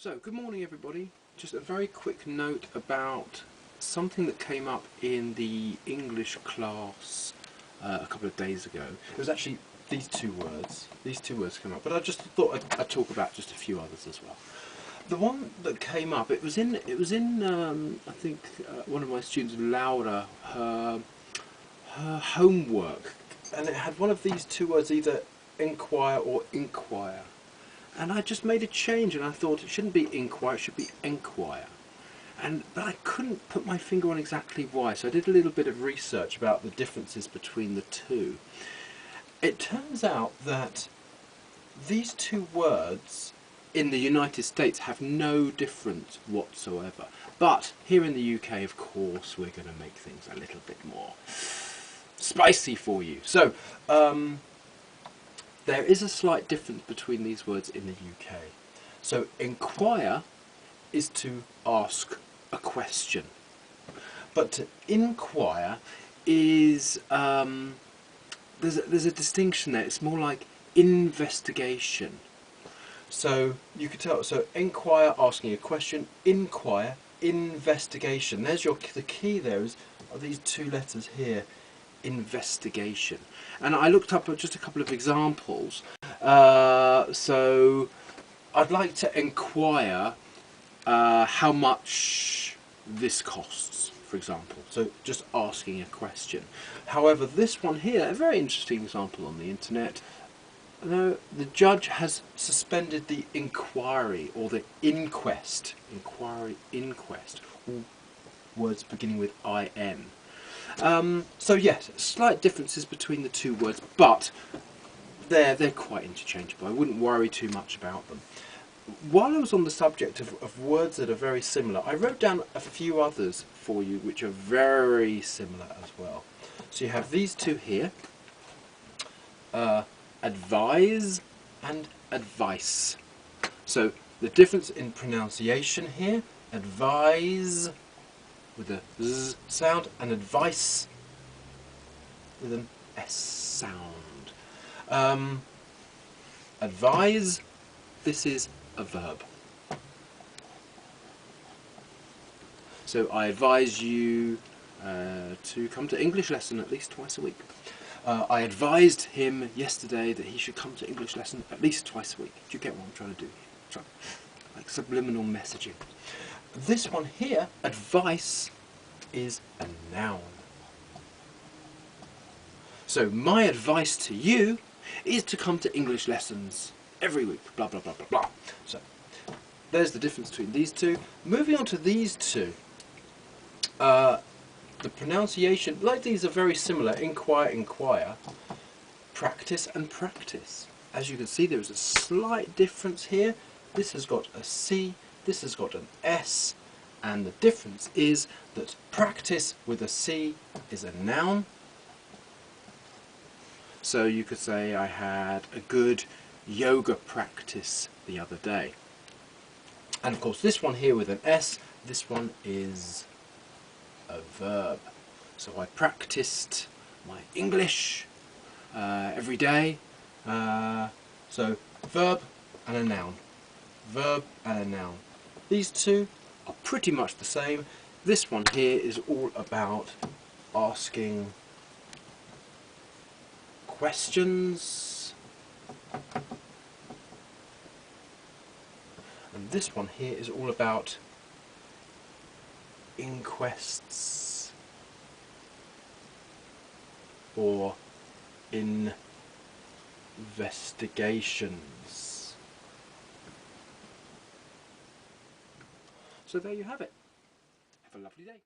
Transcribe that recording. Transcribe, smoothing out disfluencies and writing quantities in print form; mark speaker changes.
Speaker 1: So, good morning everybody. Just a very quick note about something that came up in the English class a couple of days ago. It was actually these two words. These two words came up, but I just thought I'd talk about just a few others as well. The one that came up, it was in I think one of my students, Laura, her homework, and it had one of these two words, either inquire or inquire. And I just made a change, and I thought it shouldn't be inquire, it should be enquire. But I couldn't put my finger on exactly why, so I did a little bit of research about the differences between the two. It turns out that these two words in the United States have no difference whatsoever. But here in the UK, of course, we're going to make things a little bit more spicy for you. So, there is a slight difference between these words in the UK. So inquire is to ask a question, but to inquire is there's a distinction there. It's more like investigation. So you could tell. So inquire, asking a question. Inquire, investigation. There's the key. There are these two letters here. Investigation. And I looked up just a couple of examples. So I'd like to inquire how much this costs, for example. So just asking a question. However, this one here, a very interesting example on the internet. The judge has suspended the inquiry or the inquest. Inquiry, inquest. All words beginning with IN. So yes, slight differences between the two words, but they're quite interchangeable. I wouldn't worry too much about them. While I was on the subject of words that are very similar, I wrote down a few others for you which are very similar as well. So you have these two here, advise and advice. So the difference in pronunciation here, advise with a Z sound, and advice with an S sound. Advise, this is a verb. So I advise you to come to English lesson at least twice a week. I advised him yesterday that he should come to English lesson at least twice a week. Do you get what I'm trying to do here? Like subliminal messaging. This one here, advice, is a noun. So my advice to you is to come to English lessons every week, blah blah blah blah blah. So there's the difference between these two. Moving on to these two, the pronunciation, like these are very similar, inquire, inquire, practice and practice. As you can see, there is a slight difference here. This has got a C, this has got an S, and the difference is that practice with a C is a noun. So you could say, I had a good yoga practice the other day. And of course this one here with an S, this one is a verb. So I practiced my English every day. So verb and a noun. Verb and a noun. These two are pretty much the same. This one here is all about asking questions, and this one here is all about inquests or investigations. So there you have it. Have a lovely day.